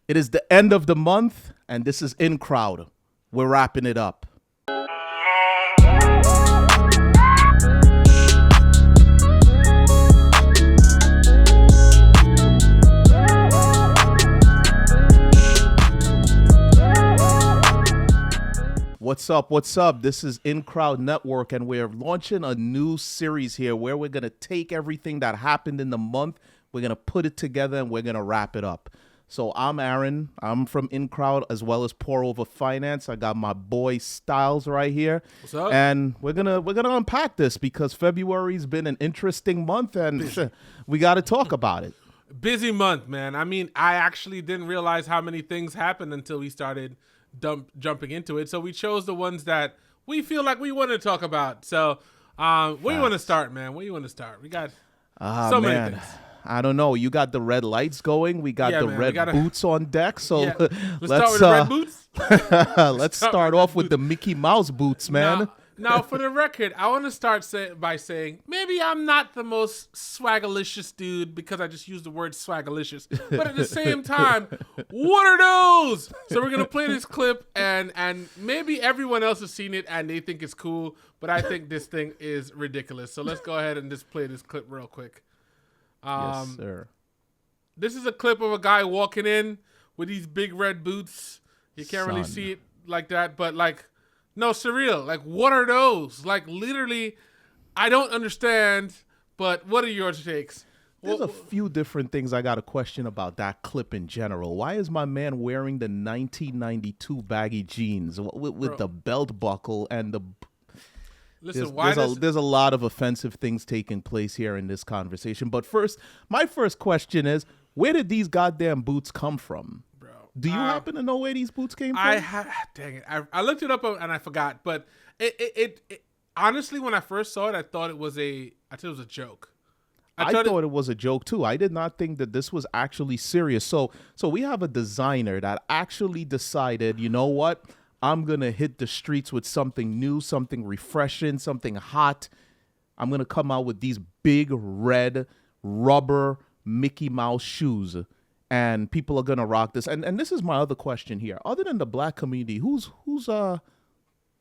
It is the end of the month, and this is In Crowd. We're wrapping it up. What's up? What's up? This is In Crowd Network, and we're launching a new series here where we're going to take everything that happened in the month, we're going to put it together, and we're going to wrap it up. So I'm Aaron. I'm from In Crowd as well as Pour Over Finance. I got my boy Styles right here. What's up? And we're gonna unpack this because February's been an interesting month, and we got to talk about it. Busy month, man. I mean, I actually didn't realize how many things happened until we started jumping into it. So we chose the ones that we feel like we want to talk about. So where do you want to start, man? Where do you want to start? We got many things. I don't know. You got the red lights going. We got red boots on deck. So let's start with the red boots. Let's start off with the Mickey Mouse boots, man. Now, for the record, I want to start by saying maybe I'm not the most swagalicious dude because I just used the word swagalicious. But at the same time, what are those? So we're going to play this clip, and maybe everyone else has seen it and they think it's cool, but I think this thing is ridiculous. So let's go ahead and just play this clip real quick. Yes, sir. This is a clip of a guy walking in with these big red boots. You can't really see it like that, but like... No, surreal. Like, what are those? Like, literally, I don't understand, but what are your takes? There's a few different things I got a question about that clip in general. Why is my man wearing the 1992 baggy jeans with the belt buckle and the... Listen, there's a lot of offensive things taking place here in this conversation. But first, my first question is, where did these goddamn boots come from? Do you happen to know where these boots came from? Dang it. I looked it up and I forgot. But it honestly, when I first saw it, I thought it was a joke. I thought it was a joke too. I did not think that this was actually serious. So we have a designer that actually decided, you know what? I'm going to hit the streets with something new, something refreshing, something hot. I'm going to come out with these big red rubber Mickey Mouse shoes. And people are gonna rock this. And this is my other question here. Other than the black community, who's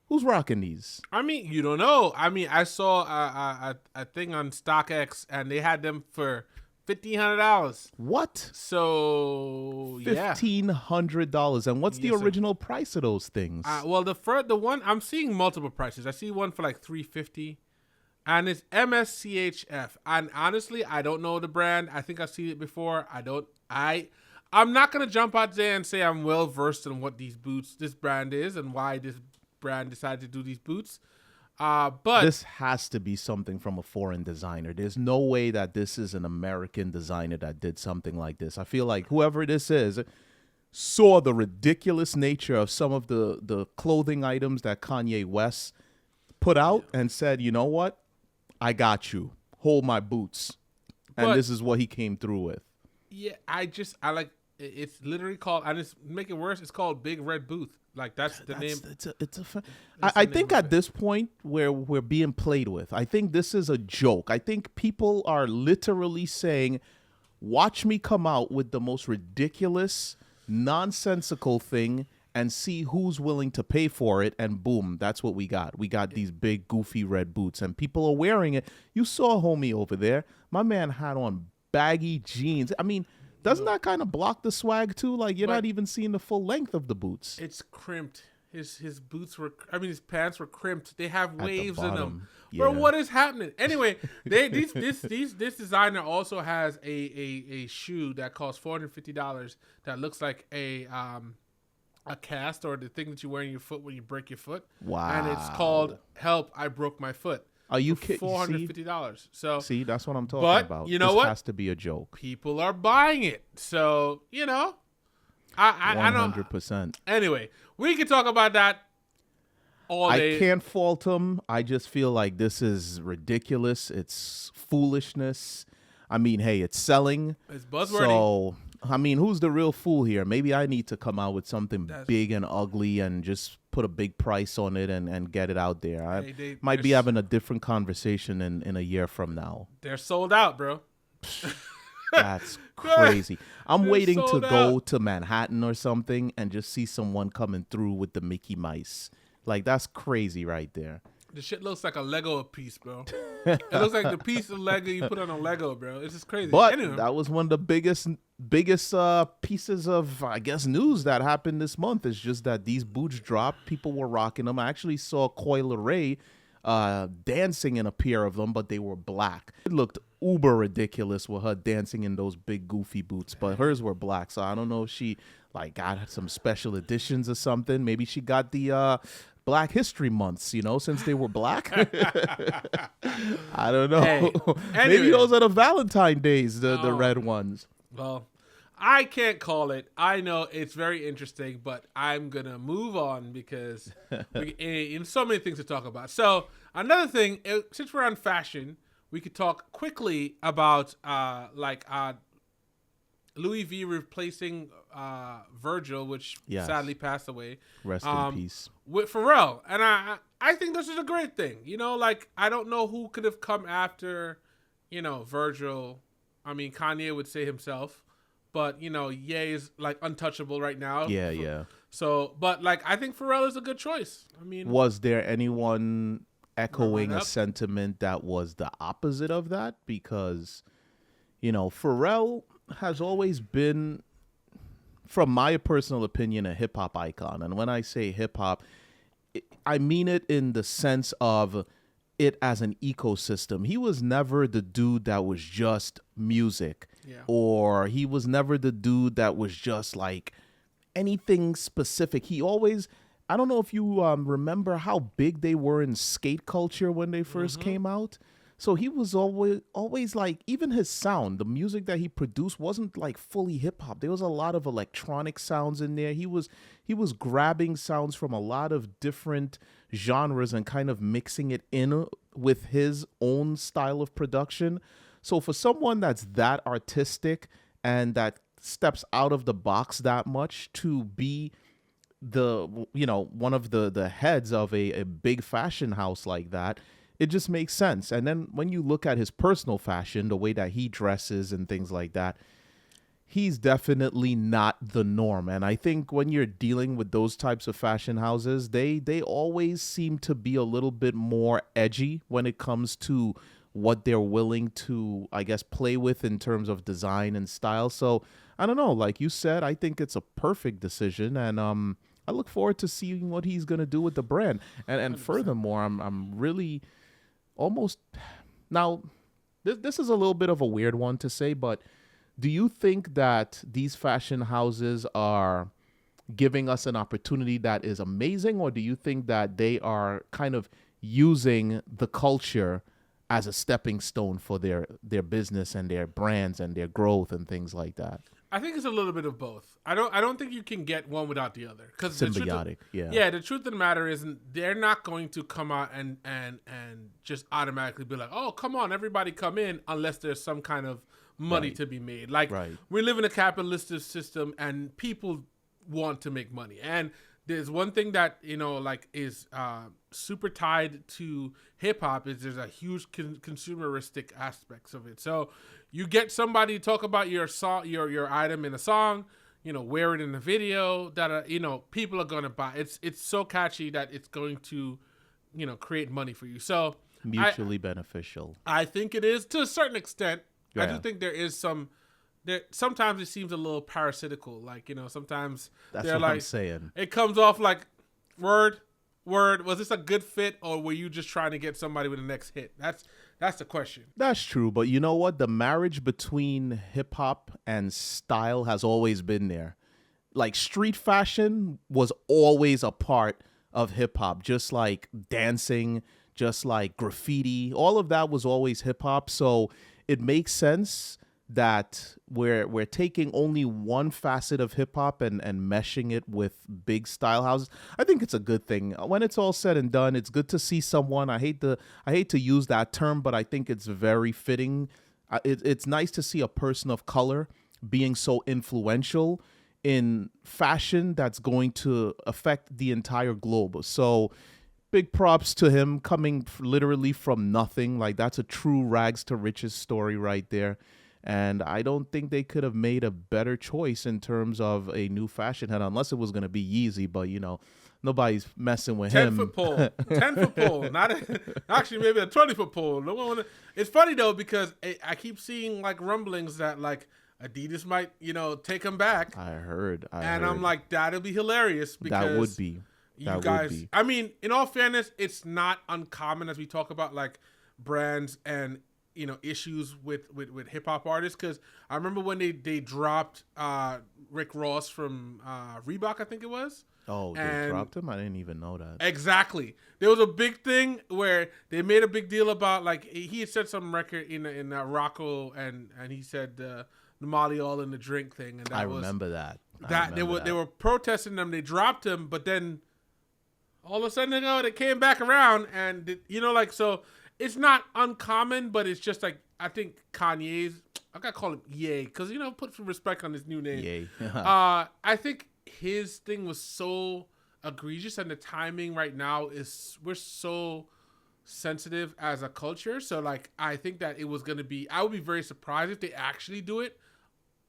rocking these? I mean, you don't know. I mean, I saw a thing on StockX, and they had them for $1,500. What? So $1,500. And what's the original price of those things? Well, the one I'm seeing multiple prices. I see one for like $350. And it's MSCHF. And honestly, I don't know the brand. I think I've seen it before. I'm not going to jump out there and say I'm well versed in what this brand is and why this brand decided to do these boots. But this has to be something from a foreign designer. There's no way that this is an American designer that did something like this. I feel like whoever this is saw the ridiculous nature of some of the clothing items that Kanye West put out and said, you know what? I got you. Hold my boots. And this is what he came through with. Yeah, I like it's literally called, and it's make it worse, it's called Big Red Boot. Like that's the name. I think at this point where we're being played with, I think this is a joke. I think people are literally saying, watch me come out with the most ridiculous, nonsensical thing and see who's willing to pay for it, and boom, that's what we got. We got these big, goofy red boots, and people are wearing it. You saw homie over there. My man had on baggy jeans. I mean, doesn't that kind of block the swag too? Like, you're not even seeing the full length of the boots. It's crimped. His boots were, his pants were crimped. They have waves in them. Yeah. Bro, what is happening? Anyway, this designer also has a shoe that costs $450 that looks like a cast, or the thing that you wear in your foot when you break your foot. Wow. And it's called Help, I Broke My Foot. Are you kidding? $450. So see, that's what I'm talking about. You know what? This has to be a joke. People are buying it. So, you know, I 100%. Anyway, we can talk about that all day. I can't fault them. I just feel like this is ridiculous. It's foolishness. I mean, hey, it's selling. It's buzzworthy. So, I mean, who's the real fool here? Maybe I need to come out with something big and ugly and just put a big price on it and get it out there. I might be having a different conversation in a year from now. They're sold out, bro. That's crazy. I'm They're waiting to sold go out. to Manhattan or something and just see someone coming through with the Mickey Mice. Like, that's crazy right there. The shit looks like a Lego piece, bro. It looks like the piece of Lego you put on a Lego, bro. It's just crazy. But Anyway, that was one of the biggest pieces of, I guess, news that happened this month. Is just that these boots dropped. People were rocking them. I actually saw Coi Leray dancing in a pair of them, but they were black. It looked uber ridiculous with her dancing in those big goofy boots, but hers were black. So I don't know if she like got some special editions or something. Maybe she got the Black History Months, since they were black. I don't know. Hey, Maybe anyway. those are the Valentine days, the Oh. red ones. well, I can't call it. I know it's very interesting, but I'm gonna move on because so many things to talk about. So another thing, since we're on fashion, we could talk quickly about Louis V replacing Virgil, which Yes. sadly passed away. Rest in peace. With Pharrell, and I think this is a great thing. I don't know who could have come after, Virgil. I mean, Kanye would say himself, but Ye is like untouchable right now. Yeah. So, but I think Pharrell is a good choice. I mean, Was there anyone echoing Right a up. sentiment that was the opposite of that? Because, Pharrell has always been, from my personal opinion, a hip hop icon. And when I say hip hop, I mean it in the sense of it as an ecosystem. He was never the dude that was just music, Yeah. or he was never the dude that was just like anything specific. He always, I don't know if you remember how big they were in skate culture when they first came out. So he was always like, even his sound, the music that he produced wasn't like fully hip hop. There was a lot of electronic sounds in there. He was grabbing sounds from a lot of different genres and kind of mixing it in with his own style of production. So for someone that's that artistic and that steps out of the box that much to be one of the heads of a big fashion house like that, it just makes sense. And then when you look at his personal fashion, the way that he dresses and things like that, he's definitely not the norm. And I think when you're dealing with those types of fashion houses, they always seem to be a little bit more edgy when it comes to what they're willing to, I guess, play with in terms of design and style. So I don't know, like you said, I think it's a perfect decision. And I look forward to seeing what he's going to do with the brand. And furthermore, I'm really almost now this is a little bit of a weird one to say, but do you think that these fashion houses are giving us an opportunity that is amazing, or do you think that they are kind of using the culture as a stepping stone for their business and their brands and their growth and things like that? I think it's a little bit of both. I don't think you can get one without the other. Symbiotic, yeah. Yeah, the truth of the matter is they're not going to come out and just automatically be like, oh, come on, everybody come in, unless there's some kind of money to be made. Like, we live in a capitalistic system and people want to make money. And there's one thing that, is super tied to hip hop is there's a huge consumeristic aspects of it. So you get somebody to talk about your song, your item in a song, wear it in a video that, people are going to buy. It's so catchy that it's going to, create money for you. So Mutually beneficial. I think it is to a certain extent. Yeah. I do think there is sometimes it seems a little parasitical. Like, sometimes That's they're what like, I'm saying. it comes off like, word, was this a good fit, or were you just trying to get somebody with the next hit? That's the question. That's true, but you know what? The marriage between hip hop and style has always been there. Like, street fashion was always a part of hip hop, just like dancing, just like graffiti. All of that was always hip hop. So it makes sense that we're taking only one facet of hip hop and meshing it with big style houses. I think it's a good thing. When it's all said and done, it's good to see someone. I hate to use that term, but I think it's very fitting. It's nice to see a person of color being so influential in fashion that's going to affect the entire globe. So big props to him coming literally from nothing. Like, that's a true rags to riches story right there. And I don't think they could have made a better choice in terms of a new fashion head, unless it was going to be Yeezy. But, nobody's messing with 10 him. foot pole, 10 foot pole, actually maybe a 20 foot pole. No one. It's funny though because I keep seeing like rumblings that like Adidas might take him back. I heard. I'm like, that'll be hilarious because that would be. You guys. I mean, in all fairness, it's not uncommon as we talk about like brands and issues with hip hop artists. Because I remember when they dropped Rick Ross from Reebok, I think it was. Oh, they dropped him? I didn't even know that. Exactly. There was a big thing where they made a big deal about, like, he had said some record in Rocco, and he said the Molly all in the drink thing. And I remember that. They were protesting them. They dropped him, but then all of a sudden, they came back around, and so it's not uncommon, but it's just like I think Kanye's. I gotta call him Ye because put some respect on his new name. Ye. I think his thing was so egregious, and the timing right now we're so sensitive as a culture. So like, I think that it was gonna be. I would be very surprised if they actually do it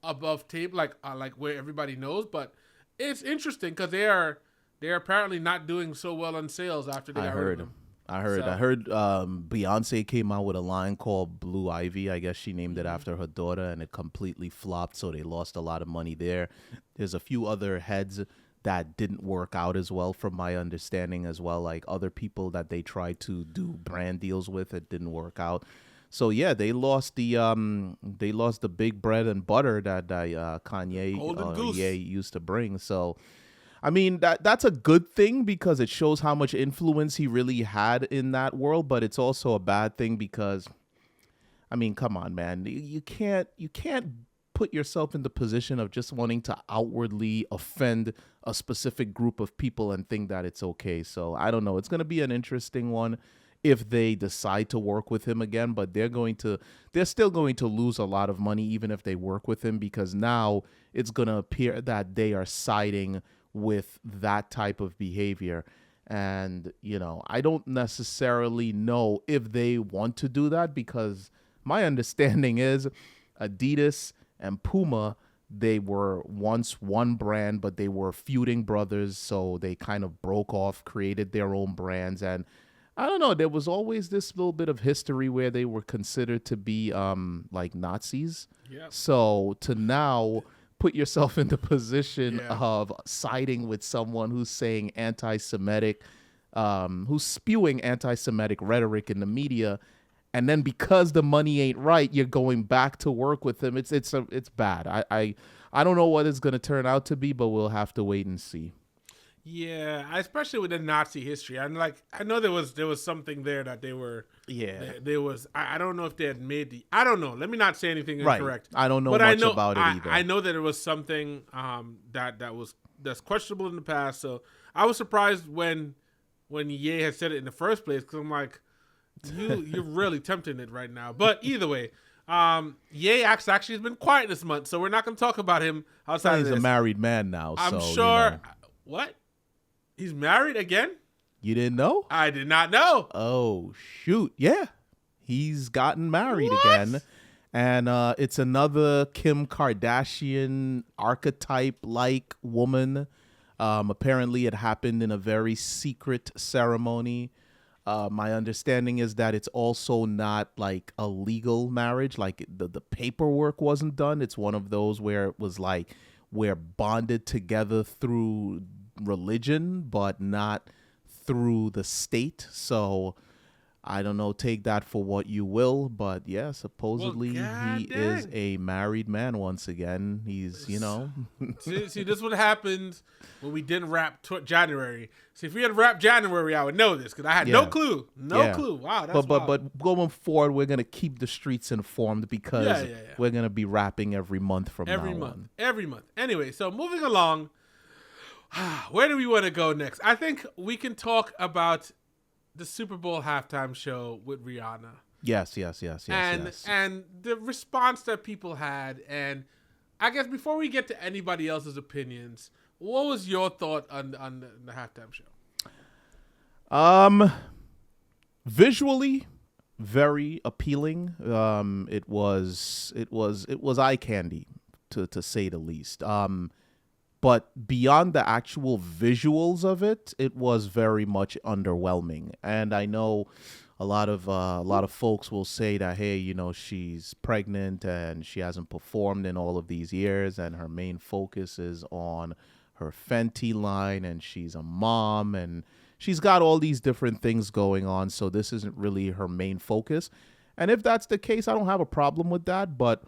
above tape, like where everybody knows. But it's interesting because they're apparently not doing so well on sales after they got rid of them. I heard Beyonce came out with a line called Blue Ivy. I guess she named it after her daughter, and it completely flopped, so they lost a lot of money there. There's a few other heads that didn't work out as well, from my understanding as well, like other people that they tried to do brand deals with, it didn't work out. So yeah, they lost the big bread and butter that Kanye used to bring. So I mean, that's a good thing because it shows how much influence he really had in that world, but it's also a bad thing because, I mean, come on, man. You can't put yourself in the position of just wanting to outwardly offend a specific group of people and think that it's okay. So I don't know. It's going to be an interesting one if they decide to work with him again, but they're still going to lose a lot of money even if they work with him, because now it's going to appear that they are siding with that type of behavior. And, I don't necessarily know if they want to do that, because my understanding is Adidas and Puma, they were once one brand, but they were feuding brothers. So they kind of broke off, created their own brands. And I don't know, there was always this little bit of history where they were considered to be like Nazis. Yep. So to now put yourself in the position of siding with someone who's saying anti-Semitic, who's spewing anti-Semitic rhetoric in the media, and then because the money ain't right, you're going back to work with them. It's bad. I don't know what it's going to turn out to be, but we'll have to wait and see. Yeah, especially with the Nazi history. I know there was something there that they were. Yeah, there was. I don't know if they had made I don't know. Let me not say anything incorrect. I don't know much about it either. I know that it was something that's questionable in the past. So I was surprised when Ye had said it in the first place, because I'm like, you're really tempting it right now. But either way, Ye actually has been quiet this month, so we're not going to talk about him outside of this. He's a married man now. I'm sure. What? He's married again? You didn't know? I did not know. Oh, shoot. Yeah. He's gotten married again. And it's another Kim Kardashian archetype-like woman. Apparently, it happened in a very secret ceremony. My understanding is that it's also not like a legal marriage. Like the paperwork wasn't done. It's one of those where it was like we're bonded together through religion, but not through the state. So I don't know, take that for what you will, but yeah, supposedly he is a married man once again. He's, see, this is what happens when we didn't wrap January. See, if we had wrapped January, I would know this, because I had no clue. No clue. Wow, that's wild. But going forward, we're going to keep the streets informed, because we're going to be wrapping every month from now on. Every month. Anyway, so moving along, where do we want to go next? I think we can talk about the Super Bowl halftime show with Rihanna. Yes. And the response that people had. And I guess before we get to anybody else's opinions, what was your thought on the halftime show? Visually, very appealing. It was eye candy, to say the least. But beyond the actual visuals of it, it was very much underwhelming. And I know a lot of folks will say that, hey, she's pregnant and she hasn't performed in all of these years, and her main focus is on her Fenty line, and she's a mom, and she's got all these different things going on, so this isn't really her main focus. And if that's the case, I don't have a problem with that, but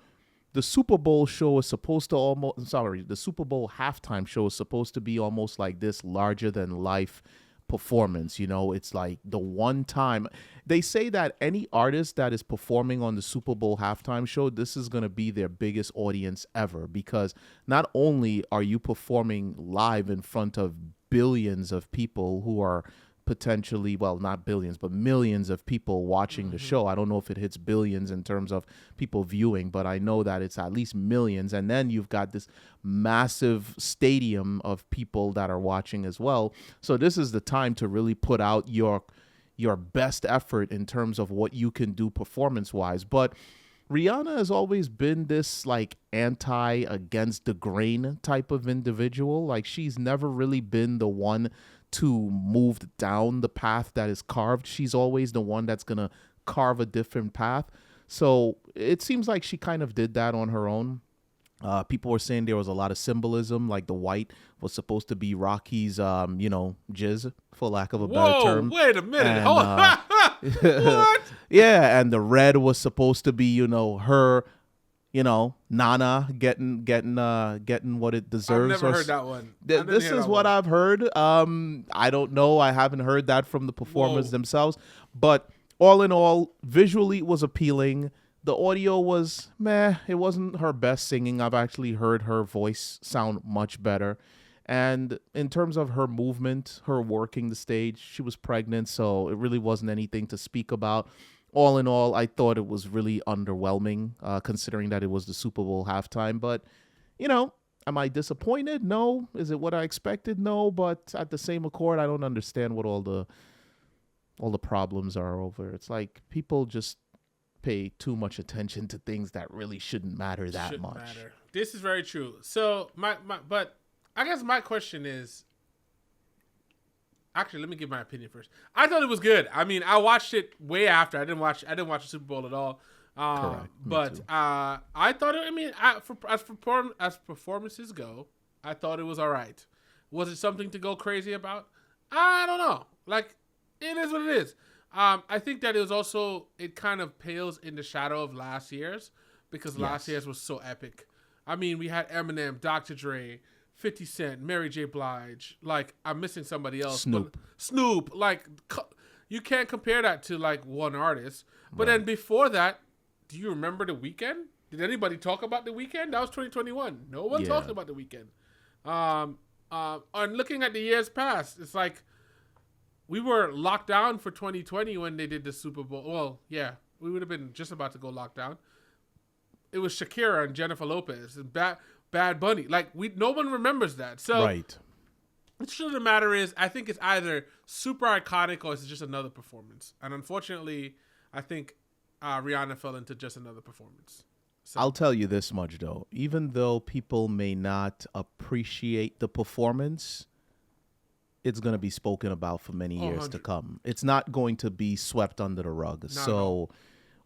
the Super Bowl show is supposed to the Super Bowl halftime show is supposed to be almost like this larger than life performance. It's like the one time they say that any artist that is performing on the Super Bowl halftime show, this is going to be their biggest audience ever, because not only are you performing live in front of billions of people who are potentially, well, not billions, but millions of people watching the show. I don't know if it hits billions in terms of people viewing, but I know that it's at least millions. And then you've got this massive stadium of people that are watching as well. So this is the time to really put out your best effort in terms of what you can do performance-wise. But Rihanna has always been this like against the grain type of individual. Like, she's never really been the one to move down the path that is carved. She's always the one that's going to carve a different path. So it seems like she kind of did that on her own. People were saying there was a lot of symbolism, like the white was supposed to be Rocky's, jizz, for lack of a better term. Wait a minute. And, Hold on. What? Yeah, and the red was supposed to be, her, Nana getting what it deserves. I've never heard that one. This is what I've heard. I don't know. I haven't heard that from the performers themselves. But all in all, visually it was appealing. The audio was meh. It wasn't her best singing. I've actually heard her voice sound much better. And in terms of her movement, her working the stage, she was pregnant, so it really wasn't anything to speak about. All in all, I thought it was really underwhelming, considering that it was the Super Bowl halftime. But, am I disappointed? No. Is it what I expected? No. But at the same accord, I don't understand what all the problems are over. It's like people just pay too much attention to things that really shouldn't matter that much. This is very true. So but I guess my question is, actually, let me give my opinion first. I thought it was good. I mean, I watched it way after. I didn't watch the Super Bowl at all. But I thought it. I mean, as performances go, I thought it was all right. Was it something to go crazy about? I don't know. Like, it is what it is. I think that it kind of pales in the shadow of last year's, because last year's was so epic. I mean, we had Eminem, Dr. Dre, 50 Cent, Mary J. Blige. Like, I'm missing somebody else. Snoop. Like, you can't compare that to, like, one artist. But then before that, do you remember The Weeknd? Did anybody talk about The Weeknd? That was 2021. No one talked about The Weeknd. And looking at the years past, it's like, we were locked down for 2020 when they did the Super Bowl. Well, yeah, we would have been just about to go locked down. It was Shakira and Jennifer Lopez and Bad Bunny. Like, no one remembers that. So, the truth of the matter is, I think it's either super iconic or it's just another performance. And unfortunately, I think Rihanna fell into just another performance. So. I'll tell you this much, though. Even though people may not appreciate the performance, it's going to be spoken about for many years to come. It's not going to be swept under the rug. So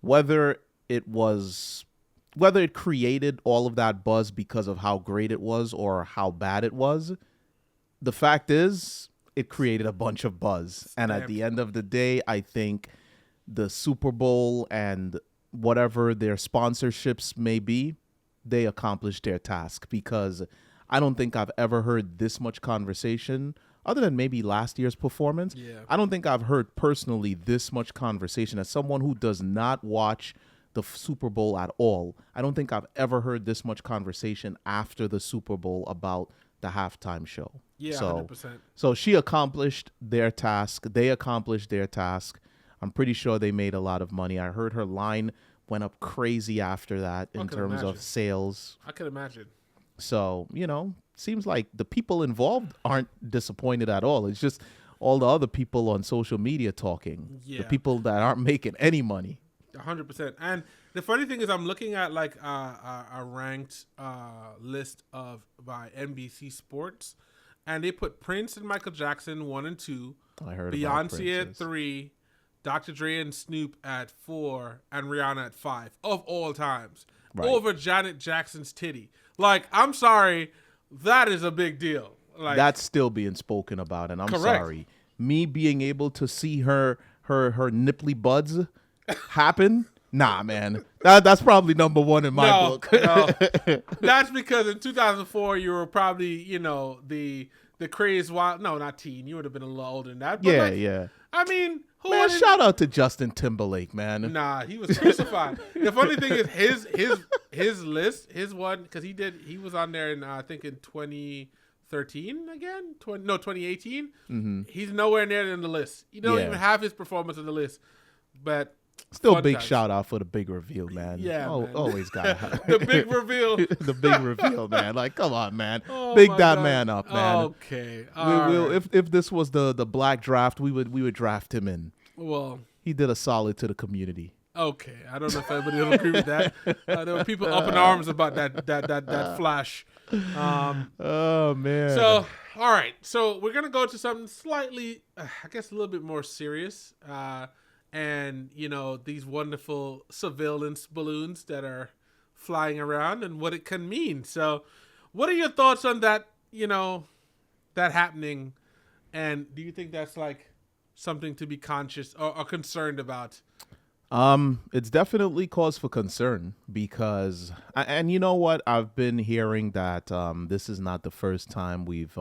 whether it created all of that buzz because of how great it was or how bad it was, the fact is it created a bunch of buzz. And at the end of the day, I think the Super Bowl and whatever their sponsorships may be, they accomplished their task, because I don't think I've ever heard this much conversation other than maybe last year's performance. I don't think I've heard personally this much conversation as someone who does not watch the Super Bowl at all. I don't think I've ever heard this much conversation after the Super Bowl about the halftime show. Yeah, 100%. So she accomplished their task. They accomplished their task. I'm pretty sure they made a lot of money. I heard her line went up crazy after that in terms of sales. I could imagine. So, seems like the people involved aren't disappointed at all. It's just all the other people on social media talking. The people that aren't making any money. 100%. And the funny thing is, I'm looking at like a ranked list by NBC Sports, and they put Prince and Michael Jackson 1 and 2, I heard Beyonce at 3, Dr. Dre and Snoop at 4, and Rihanna at 5 of all times, over Janet Jackson's titty. Like, I'm sorry, that is a big deal. Like, that's still being spoken about, and I'm sorry. Me being able to see her nipply buds happen, nah, man. That's probably number one in my book. No. That's because in 2004 you were probably, the crazed wild. No, not teen. You would have been a little older than that. But yeah. I mean, shout out to Justin Timberlake, man. Nah, he was crucified. The funny thing is his list, his one, because he was on there in I think in 2013 again, 2018. Mm-hmm. He's nowhere near in the list. You don't even have his performance on the list, but. Still big shout out for the big reveal, man. Yeah, man. Always got to have the big reveal. The big reveal, man. Like, come on, man. Big that man up, man. Okay. If this was the black draft, we would draft him in. Well, he did a solid to the community. Okay, I don't know if everybody will agree with that. There were people up in arms about that flash. Oh man. So all right, so we're gonna go to something slightly, I guess, a little bit more serious. And, these wonderful surveillance balloons that are flying around and what it can mean. So what are your thoughts on that, that happening? And do you think that's like something to be conscious or concerned about? It's definitely cause for concern because, and you know what? I've been hearing that this is not the first time we've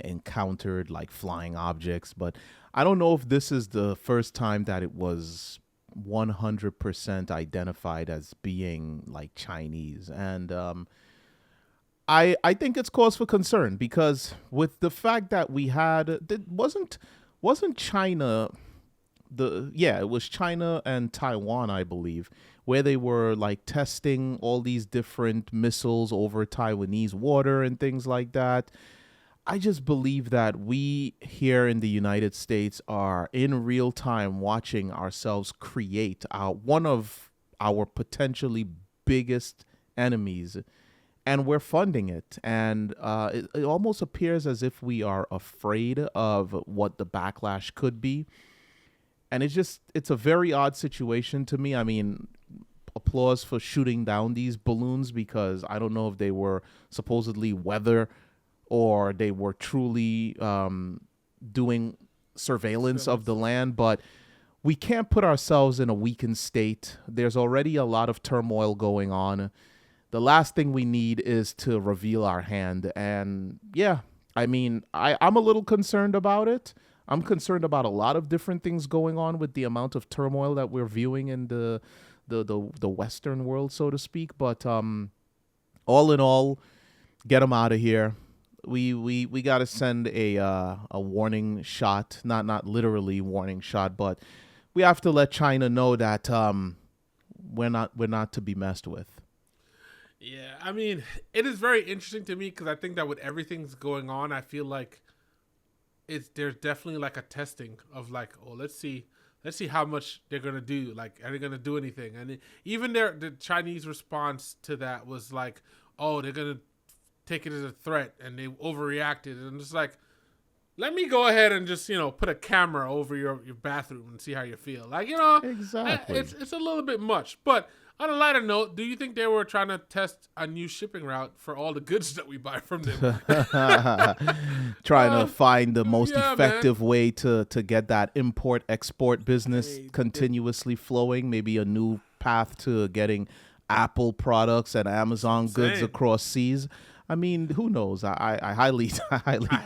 encountered like flying objects, but I don't know if this is the first time that it was 100% identified as being like Chinese. And I think it's cause for concern because with the fact that we had, it wasn't China, it was China and Taiwan, I believe, where they were like testing all these different missiles over Taiwanese water and things like that. I just believe that we here in the United States are in real time watching ourselves create one of our potentially biggest enemies, and we're funding it. And it almost appears as if we are afraid of what the backlash could be. And it's a very odd situation to me. I mean, applause for shooting down these balloons because I don't know if they were supposedly weather or they were truly doing surveillance of the land. But we can't put ourselves in a weakened state. There's already a lot of turmoil going on. The last thing we need is to reveal our hand. And yeah, I mean, I'm a little concerned about it. I'm concerned about a lot of different things going on with the amount of turmoil that we're viewing in the Western world, so to speak. But all in all, get them out of here. We got to send a warning shot, not literally warning shot, but we have to let China know that we're not to be messed with. Yeah, I mean, it is very interesting to me because I think that with everything's going on, I feel like there's definitely like a testing of like, oh, let's see how much they're gonna do. Like, are they gonna do anything? And even the Chinese response to that was like, oh, they're gonna take it as a threat, and they overreacted. And it's like, let me go ahead and just put a camera over your bathroom and see how you feel. Like, exactly. It's a little bit much. But on a lighter note, do you think they were trying to test a new shipping route for all the goods that we buy from them? Trying to find the most effective way to get that import-export business continuously flowing. Maybe a new path to getting Apple products and Amazon goods across seas. I mean, who knows? I highly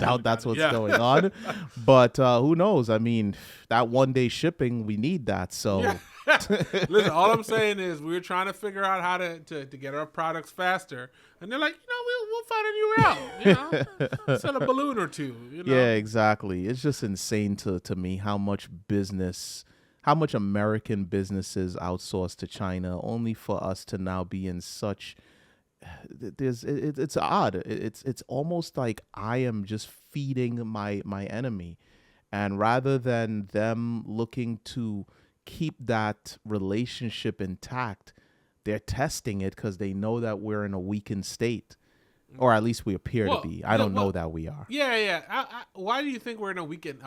doubt that's what's going on. But who knows? I mean, that one-day shipping, we need that. So, listen, all I'm saying is we're trying to figure out how to get our products faster. And they're like, we'll find a new route. Sell a balloon or two. Yeah, exactly. It's just insane to me how much American businesses outsource to China, only for us to now be in such. It's odd. It's almost like I am just feeding my enemy, and rather than them looking to keep that relationship intact, they're testing it because they know that we're in a weakened state, or at least we appear to be. I don't know that we are. Yeah. Why do you think we're in a weekend?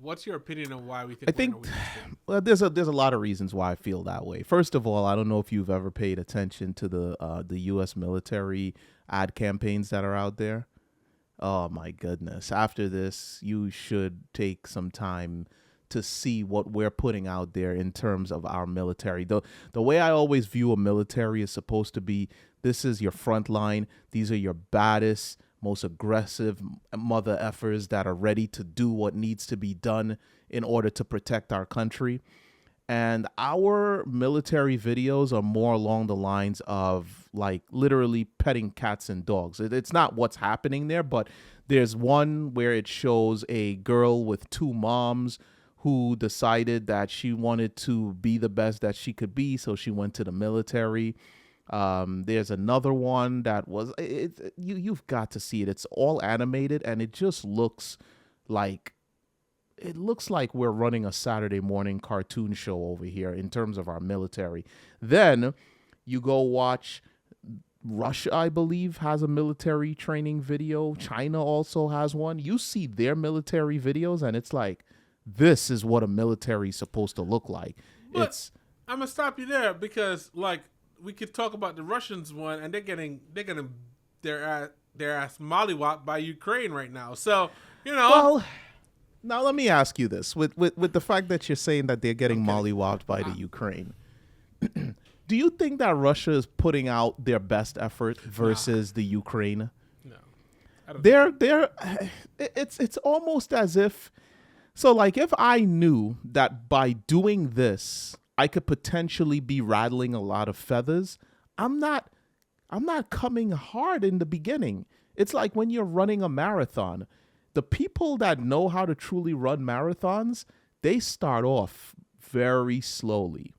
What's your opinion on why we think we're in a weekend state? Well, there's a lot of reasons why I feel that way. First of all, I don't know if you've ever paid attention to the U.S. military ad campaigns that are out there. Oh my goodness. After this, you should take some time to see what we're putting out there in terms of our military. The way I always view a military is supposed to be, this is your front line. These are your baddest, most aggressive mother effers that are ready to do what needs to be done in order to protect our country. And our military videos are more along the lines of like literally petting cats and dogs. It's not what's happening there, but there's one where it shows a girl with two moms who decided that she wanted to be the best that she could be, so she went to the military. There's another one that was you've got to see it. It's all animated, and it just looks like we're running a Saturday morning cartoon show over here in terms of our military. Then you go watch Russia, I believe, has a military training video. China also has one. You see their military videos, and it's like, this is what a military is supposed to look like. But I'm gonna stop you there because, like, we could talk about the Russians one, and they're getting their ass mollywopped by Ukraine right now. So Well, now let me ask you this: with the fact that you're saying that they're getting mollywopped by the Ukraine, do you think that Russia is putting out their best effort versus the Ukraine? No, I don't. It's almost as if. So, like, if I knew that by doing this, I could potentially be rattling a lot of feathers, I'm not coming hard in the beginning. It's like when you're running a marathon. The people that know how to truly run marathons, they start off very slowly,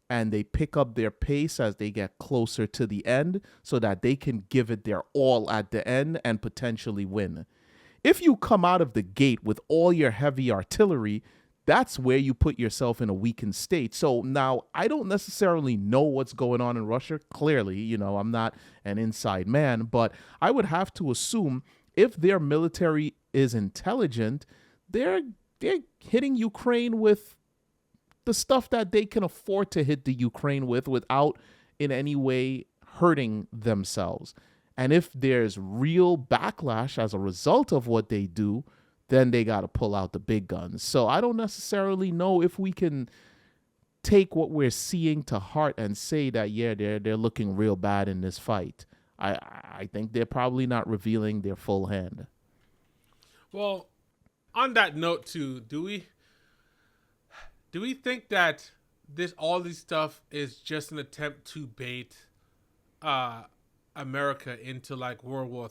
and they pick up their pace as they get closer to the end so that they can give it their all at the end and potentially win. If you come out of the gate with all your heavy artillery, that's where you put yourself in a weakened state. So now I don't necessarily know what's going on in Russia. Clearly, I'm not an inside man, but I would have to assume if their military is intelligent, they're hitting Ukraine with the stuff that they can afford to hit the Ukraine with without in any way hurting themselves. And if there's real backlash as a result of what they do, then they got to pull out the big guns. So I don't necessarily know if we can take what we're seeing to heart and say that, yeah, they're looking real bad in this fight. I think they're probably not revealing their full hand. Well, on that note too, do we think that all this stuff is just an attempt to bait America into like World War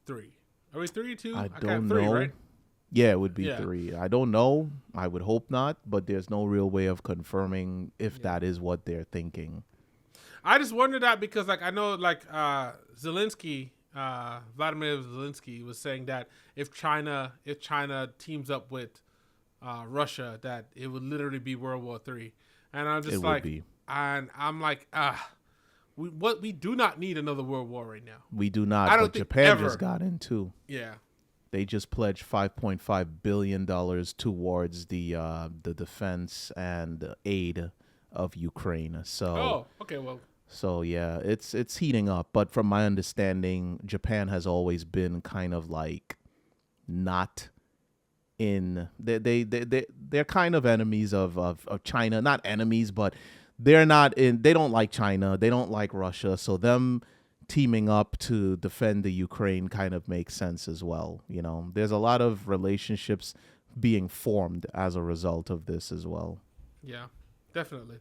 III? Are we 3 2? I don't know. 3, right? Yeah, it would be 3. I don't know. I would hope not, but there's no real way of confirming if that is what they're thinking. I just wonder that because, like, I know, like, Zelensky, Vladimir Zelensky was saying that if China teams up with Russia, that it would literally be World War III. And I'm just we do not need another world war right now. We do not. But Japan just got in too. Yeah. They just pledged $5.5 billion towards the defense and aid of Ukraine. So. Oh, okay. Well. So yeah, it's heating up. But from my understanding, Japan has always been kind of like not in. They're kind of enemies of China. Not enemies, but they're not in. They don't like China. They don't like Russia. So them teaming up to defend the Ukraine kind of makes sense as well. There's a lot of relationships being formed as a result of this as well. Yeah, definitely.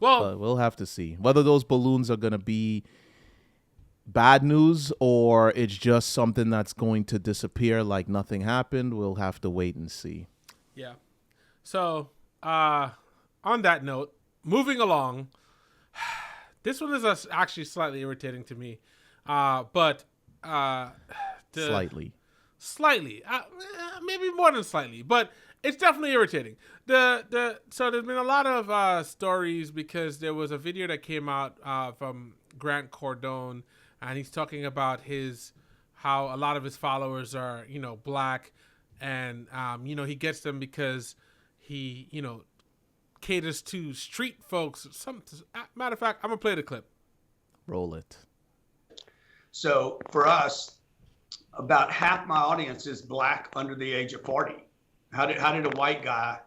Well, but we'll have to see whether those balloons are going to be bad news or it's just something that's going to disappear like nothing happened. We'll have to wait and see. Yeah. So, on that note, moving along, this one is actually slightly irritating to me, but slightly, maybe more than slightly. But it's definitely irritating. So there's been a lot of stories because there was a video that came out from Grant Cordone, and he's talking about how a lot of his followers are, black, and he gets them because he, caters to street folks. Matter of fact, I'm gonna play the clip. Roll it. So for us, about half my audience is black under the age of 40. How did a white guy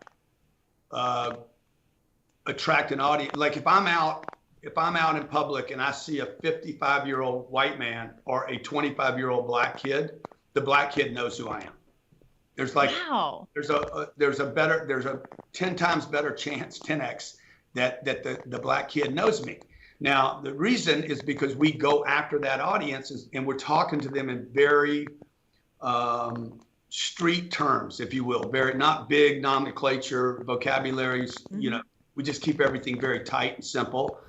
attract an audience? Like if I'm out in public and I see a 55-year-old white man or a 25-year-old black kid, the black kid knows who I am. There's like there's a 10 times better chance, 10x, that the black kid knows me. Now the reason is because we go after that audience and we're talking to them in very street terms, if you will, very not big nomenclature, vocabularies. Mm-hmm. We just keep everything very tight and simple.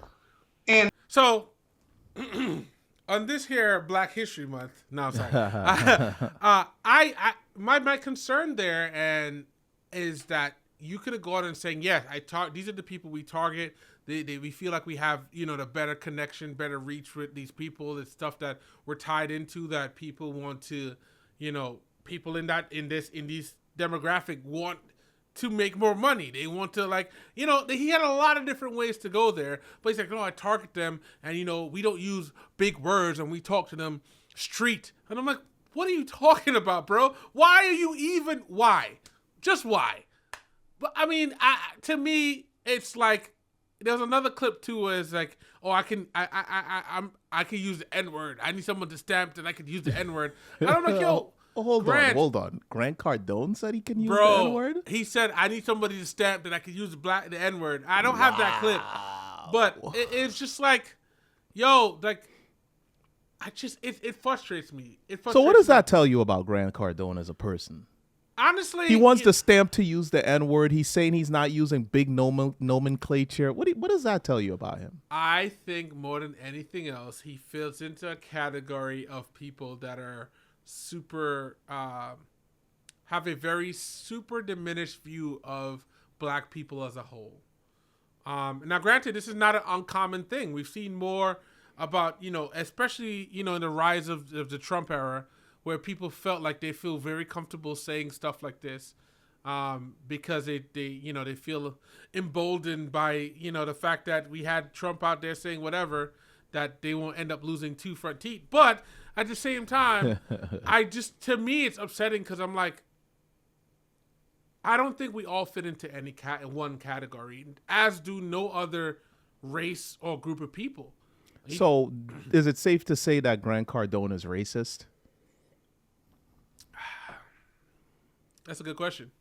And so on this here Black History Month, no, I'm sorry. My concern there is that you could have gone and saying, yes, these are the people we target. We feel like we have, the better connection, better reach with these people. It's stuff that we're tied into that people want to, people in these demographic want to make more money. They want to he had a lot of different ways to go there, but he's like, no, I target them and, we don't use big words and we talk to them street. And I'm like, what are you talking about, bro? Why? Just why? But I mean, to me, it's like, there's another clip too where it's like, oh, I can use the N-word. I need someone to stamp that I could use the N-word. And I'm like, yo, hold on. Grant Cardone said he can use the N-word? He said, I need somebody to stamp that I could use the N-word. I don't have that clip. But it's just like, yo, like, it frustrates me. So what does that tell you about Grant Cardone as a person? Honestly, he wants the stamp to use the N-word. He's saying he's not using big nomenclature. What does that tell you about him? I think more than anything else, he fits into a category of people that are super, have a very super diminished view of black people as a whole. Now, granted, this is not an uncommon thing. We've seen more about, especially, in the rise of the Trump era, where people felt like they feel very comfortable saying stuff like this because they feel emboldened by, the fact that we had Trump out there saying whatever, that they won't end up losing 2 front teeth. But at the same time, to me, it's upsetting because I'm like, I don't think we all fit into any one category, as do no other race or group of people. So is it safe to say that Grant Cardone is racist? That's a good question.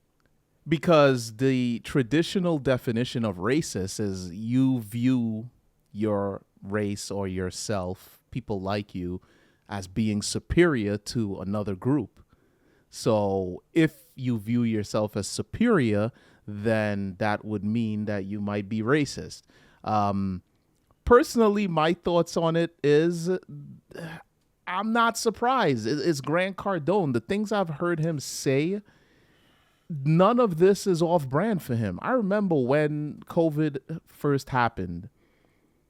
Because the traditional definition of racist is you view your race or yourself, people like you, as being superior to another group. So if you view yourself as superior, then that would mean that you might be racist. Personally, my thoughts on it is I'm not surprised. It's Grant Cardone. The things I've heard him say, none of this is off brand for him. I remember when COVID first happened,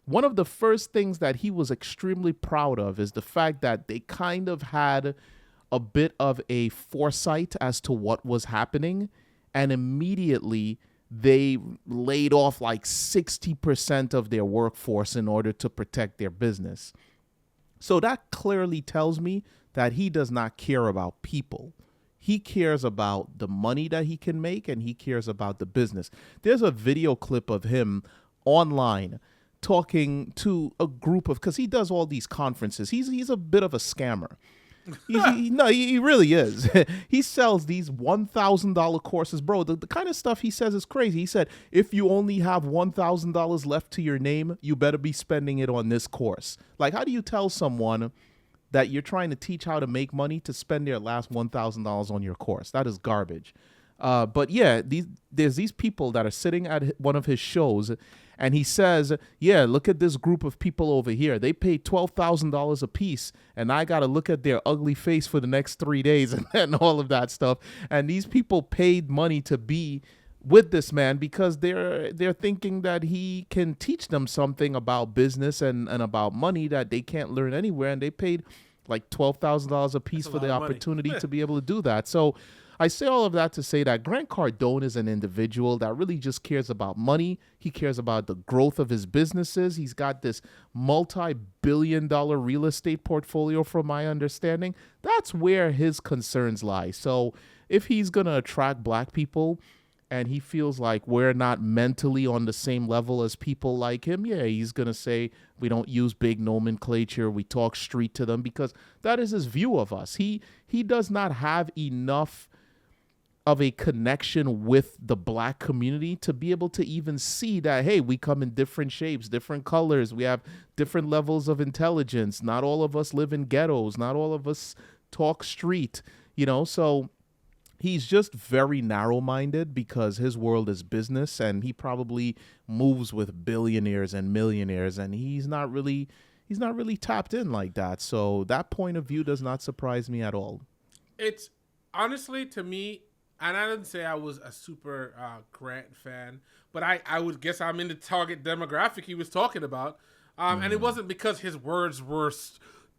one of the first things that he was extremely proud of is the fact that they kind of had a bit of a foresight as to what was happening, and immediately they laid off like 60% of their workforce in order to protect their business. So that clearly tells me that he does not care about people. He cares about the money that he can make, and he cares about the business. There's a video clip of him online talking to a group of, because he does all these conferences. He's a bit of a scammer. He really is. He sells these $1,000 courses, bro. The kind of stuff he says is crazy. He said, if you only have $1,000 left to your name, you better be spending it on this course. Like, how do you tell someone that you're trying to teach how to make money to spend their last $1,000 on your course? That is garbage. But yeah, there's these people that are sitting at one of his shows, And he says, yeah, look at this group of people over here. They paid $12,000 a piece, and I got to look at their ugly face for the next 3 days and all of that stuff. And these people paid money to be with this man because they're thinking that he can teach them something about business and about money that they can't learn anywhere. And they paid like $12,000 a piece for the opportunity to be able to do that. So I say all of that to say that Grant Cardone is an individual that really just cares about money. He cares about the growth of his businesses. He's got this multi-billion-dollar real estate portfolio, from my understanding. That's where his concerns lie. So if he's going to attract black people and he feels like we're not mentally on the same level as people like him, yeah, he's going to say we don't use big nomenclature, we talk street to them, because that is his view of us. He does not have enough of a connection with the black community to be able to even see that, hey, we come in different shapes, different colors, we have different levels of intelligence. Not all of us live in ghettos. Not all of us talk street, so he's just very narrow-minded because his world is business, and he probably moves with billionaires and millionaires, and he's not really tapped in like that. So that point of view does not surprise me at all. It's honestly, to me, and I didn't say I was a super Grant fan, but I would guess I'm in the target demographic he was talking about. And it wasn't because his words were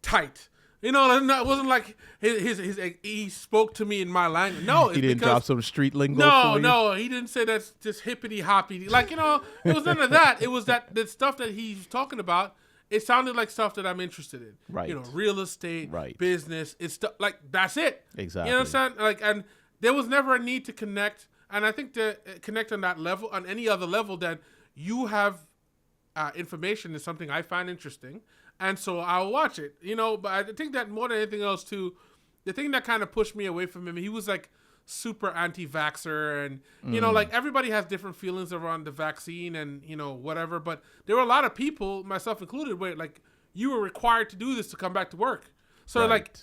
tight. It wasn't like he spoke to me in my language. No, he didn't drop some street lingo. No, he didn't say that's just hippity hoppy. Like, it was none of that. It was that the stuff that he's talking about. It sounded like stuff that I'm interested in. Right. Real estate, right, business. It's like, that's it. Exactly. You understand? Like, and there was never a need to connect. And I think to connect on that level, on any other level, that you have information is something I find interesting. And so I'll watch it, but I think that more than anything else too, the thing that kind of pushed me away from him, he was like super anti-vaxxer, and, like everybody has different feelings around the vaccine and, whatever. But there were a lot of people, myself included, where like you were required to do this to come back to work. So right. Like,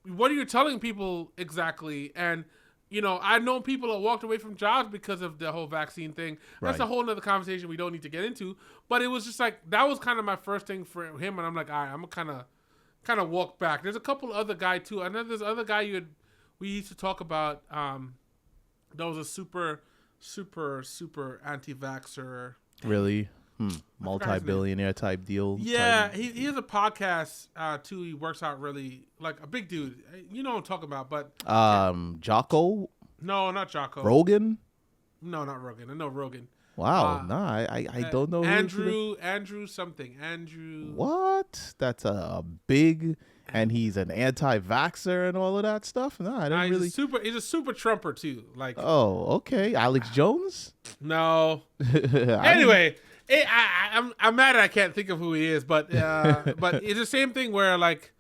what are you telling people exactly? And, I know people that walked away from jobs because of the whole vaccine thing. That's a whole nother conversation we don't need to get into. But it was just like, that was kind of my first thing for him. And I'm like, all right, I'm going to kind of walk back. There's a couple other guy too. I know there's other guy we used to talk about. That was a super, super, super anti-vaxxer. Really? Multi-billionaire type deal. Yeah, he has a podcast too. He works out really like a big dude. You know what I'm talking about, but Jocko? No, not Jocko. Rogan? No, not Rogan. I know Rogan. Wow, I don't know. Andrew something. Andrew. What? That's a big, and he's an anti-vaxxer and all of that stuff. No, I don't really. He's a super Trumper too. Like. Oh, okay. Alex Jones? No. Anyway. I'm mad I can't think of who he is, but it's the same thing where like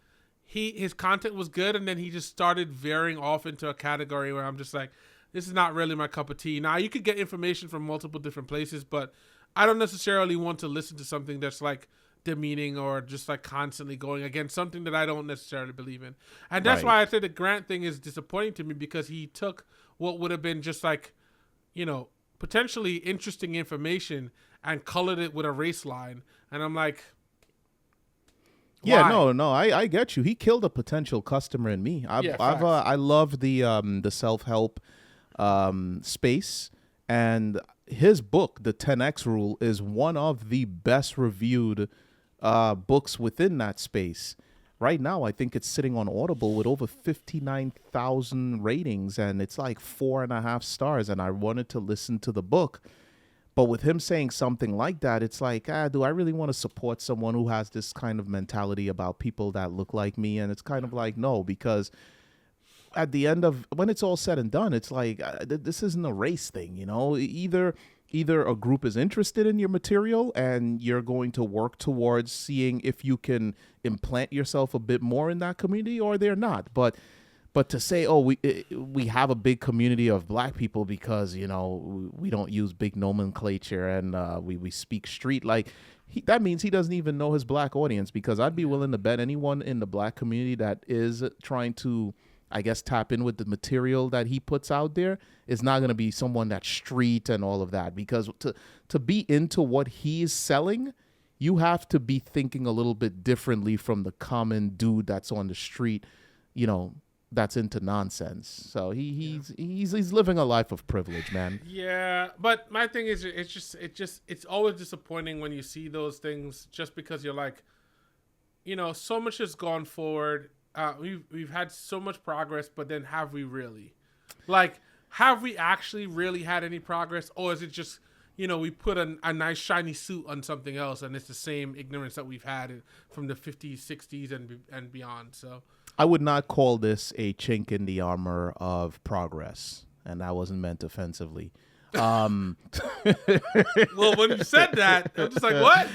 his content was good, and then he just started veering off into a category where I'm just like, this is not really my cup of tea. Now you could get information from multiple different places, but I don't necessarily want to listen to something that's like demeaning or just like constantly going against something that I don't necessarily believe in. And that's why I say the Grant thing is disappointing to me, because he took what would have been just like, potentially interesting information and colored it with a race line. And I'm like, why? Yeah, no, I get you. He killed a potential customer in me. I love the self-help space, and his book, The 10X Rule, is one of the best reviewed books within that space. Right now, I think it's sitting on Audible with over 59,000 ratings, and it's like 4.5 stars. And I wanted to listen to the book. But with him saying something like that, it's like, do I really want to support someone who has this kind of mentality about people that look like me? And it's kind of like, no, because at the end of, when it's all said and done, it's like, this isn't a race thing, Either a group is interested in your material and you're going to work towards seeing if you can implant yourself a bit more in that community, or they're not. But to say, we have a big community of black people because, we don't use big nomenclature and we speak street, like that means he doesn't even know his black audience, because I'd be willing to bet anyone in the black community that is trying to I guess, tap in with the material that he puts out there is not going to be someone that's street and all of that. Because to be into what he is selling, you have to be thinking a little bit differently from the common dude that's on the street, you know, that's into nonsense. So he's living a life of privilege, man. Yeah, but my thing is, it's always disappointing when you see those things, just because you're like, you know, so much has gone forward. We've had so much progress, but then have we really? Like, have we actually really had any progress, or is it just, you know, we put a nice shiny suit on something else, and it's the same ignorance that we've had from the 50s, 60s, and beyond? So I would not call this a chink in the armor of progress, and that wasn't meant offensively. Well, when you said that, I'm just like, what?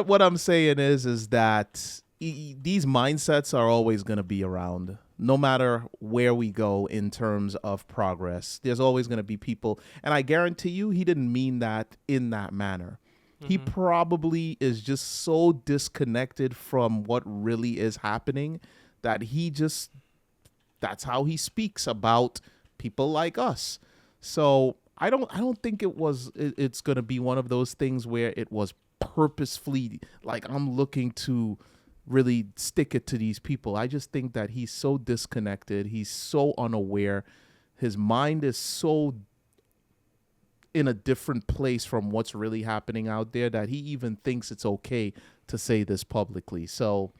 What I'm saying is that these mindsets are always going to be around, no matter where we go in terms of progress. There's always going to be people, and I guarantee you, he didn't mean that in that manner. He probably is just so disconnected from what really is happening that that's how he speaks about people like us. So I don't think it's going to be one of those things where it was purposefully like, I'm looking to really stick it to these people. I just think that he's so disconnected. He's so unaware. His mind is so in a different place from what's really happening out there that he even thinks it's okay to say this publicly. So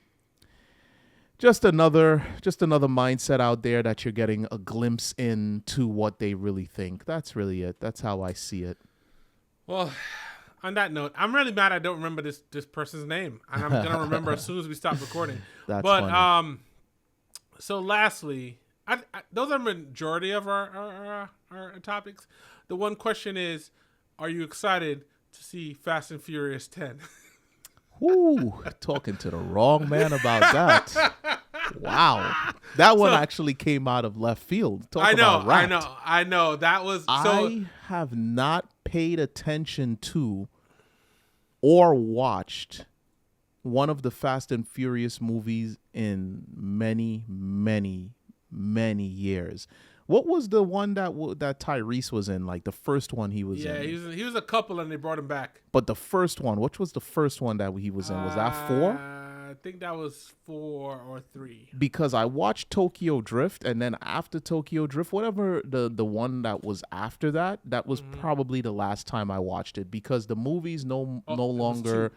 just another mindset out there that you're getting a glimpse into what they really think. That's really it. That's how I see it. Well, on that note, I'm really mad I don't remember this person's name, and I'm gonna remember as soon as we stop recording. That's funny. So lastly, those are the majority of our topics. The one question is, are you excited to see Fast and Furious 10? Ooh, talking to the wrong man about that. Wow. That one actually came out of left field. I know. That was I have not paid attention to or watched one of the Fast and Furious movies in many, many, many years. What was the one that Tyrese was in? Like the first one he was in? Yeah, he was a couple and they brought him back. But the first one, which was the first one that he was in? Was that 4? I think that was 4 or 3. Because I watched Tokyo Drift, and then after Tokyo Drift, whatever the one that was after that was probably the last time I watched it, because the movies no longer,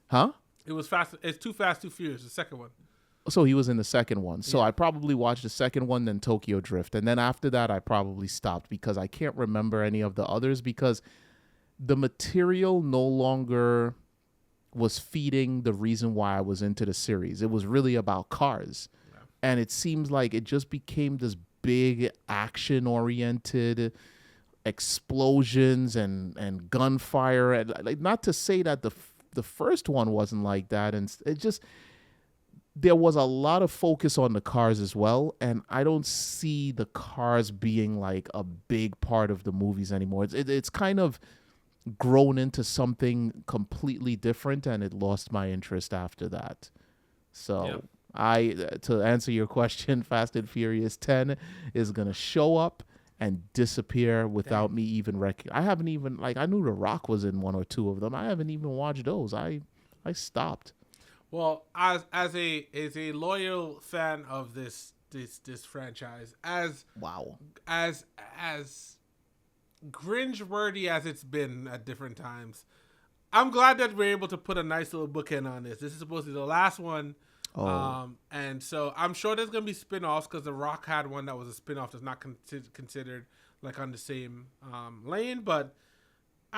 huh? It was fast. It's Too Fast, Too Furious, the second one. So he was in the second one. So I probably watched the second one, then Tokyo Drift. And then after that, I probably stopped because I can't remember any of the others, because the material no longer was feeding the reason why I was into the series. It was really about cars. Yeah. And it seems like it just became this big action-oriented explosions and gunfire. And, like, not to say that the first one wasn't like that. And it just... There was a lot of focus on the cars as well, and I don't see the cars being like a big part of the movies anymore. It's kind of grown into something completely different, and it lost my interest after that. So to answer your question, Fast and Furious 10 is going to show up and disappear without me even I haven't even, like, I knew The Rock was in 1 or 2 of them. I haven't even watched those. I stopped. Well, as a loyal fan of this franchise, as cringe-worthy as it's been at different times, I'm glad that we're able to put a nice little bookend on this. This is supposed to be the last one. And so I'm sure there's gonna be spin-offs, because The Rock had one that was a spin-off that's not considered like on the same lane, but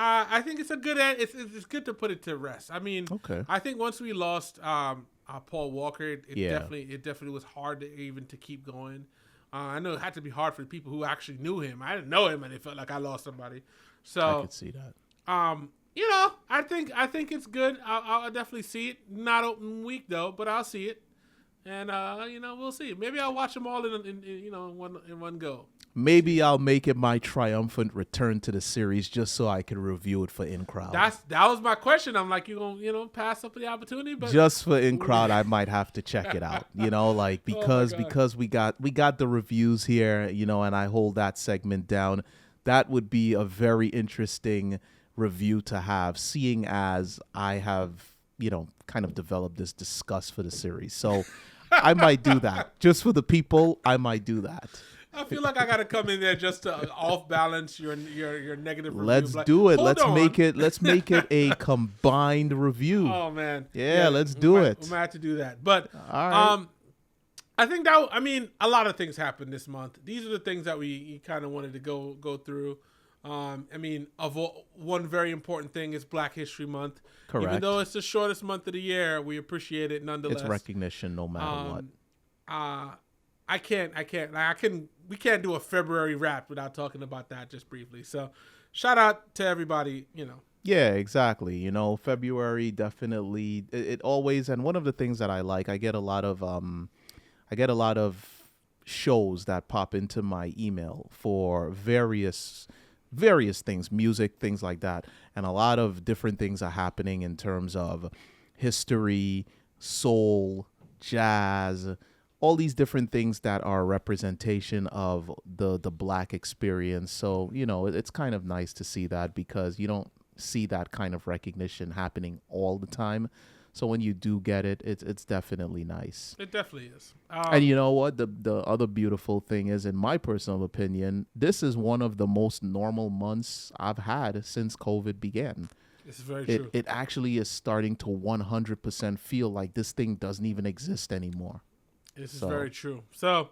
I think it's a good end. It's good to put it to rest. I mean, I think once we lost Paul Walker, it definitely was hard to keep going. I know it had to be hard for the people who actually knew him. I didn't know him, and it felt like I lost somebody. So I could see that. I think it's good. I'll definitely see it. Not open week though, but I'll see it. And we'll see. Maybe I'll watch them all in one go. Maybe I'll make it my triumphant return to the series just so I can review it for In Crowd. That was my question. I'm like, you gonna pass up the opportunity, but just for In Crowd, I might have to check it out. Like because we got the reviews here, and I hold that segment down. That would be a very interesting review to have, seeing as I have, kind of developed this disgust for the series. So I might do that just for the people. I might do that. I feel like I gotta come in there just to off balance your negative review. Let's do it. Let's make it a combined review. Oh man. Yeah, let's do it. We might have to do that. But all right. I think a lot of things happened this month. These are the things that we kind of wanted to go through. One very important thing is Black History Month. Correct. Even though it's the shortest month of the year, we appreciate it nonetheless. It's recognition no matter what. We can't do a February wrap without talking about that just briefly. So shout out to everybody, Yeah, exactly. February definitely it always, and one of the things that I like, I get a lot of shows that pop into my email for various things, music, things like that. And a lot of different things are happening in terms of history, soul, jazz, all these different things that are a representation of the Black experience. So, it's kind of nice to see that because you don't see that kind of recognition happening all the time. So when you do get it, it's definitely nice. It definitely is. And you know what? The other beautiful thing is, in my personal opinion, this is one of the most normal months I've had since COVID began. This is very true. It actually is starting to 100% feel like this thing doesn't even exist anymore. This is very true. So,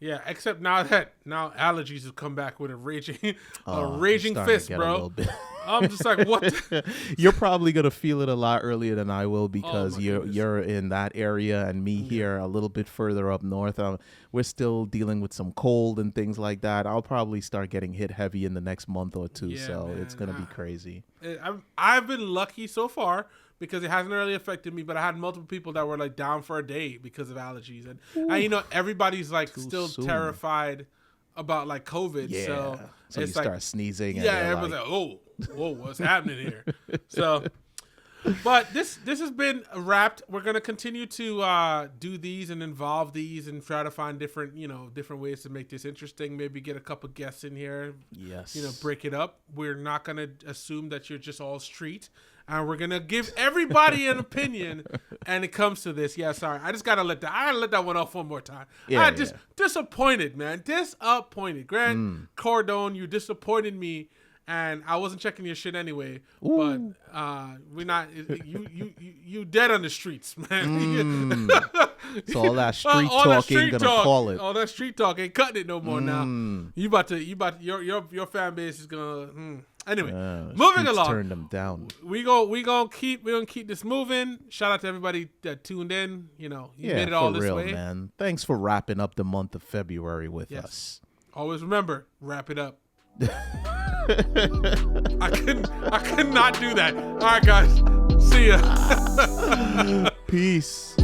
yeah, except now allergies have come back with a raging fist, bro. I'm just like, what? You're probably gonna feel it a lot earlier than I will because you're in that area, and me here a little bit further up north. We're still dealing with some cold and things like that. I'll probably start getting hit heavy in the next month or two, so man, it's gonna be crazy. I've been lucky so far because it hasn't really affected me, but I had multiple people that were like down for a day because of allergies, and everybody's like still terrified about like COVID. Yeah. So you it's start sneezing. Yeah, and everyone's like, whoa, what's happening here? So, but this has been wrapped. We're gonna continue to do these and involve these and try to find different ways to make this interesting. Maybe get a couple guests in here. Yes. Break it up. We're not gonna assume that you're just all street. And we're gonna give everybody an opinion, and it comes to this. Yeah, sorry, I gotta let that one off one more time. Yeah, disappointed, man. Disappointed. Grant Cordone, you disappointed me, and I wasn't checking your shit anyway. Ooh. But we're not. You dead on the streets, man. So all that street talk ain't gonna call it. All that street talk ain't cutting it no more now. Your fan base is gonna. Anyway, moving along. Turn them down. We're gonna keep this moving. Shout out to everybody that tuned in. You made it all this way, man. Thanks for wrapping up the month of February with us. Always remember, wrap it up. I could not do that. All right, guys. See ya. Peace.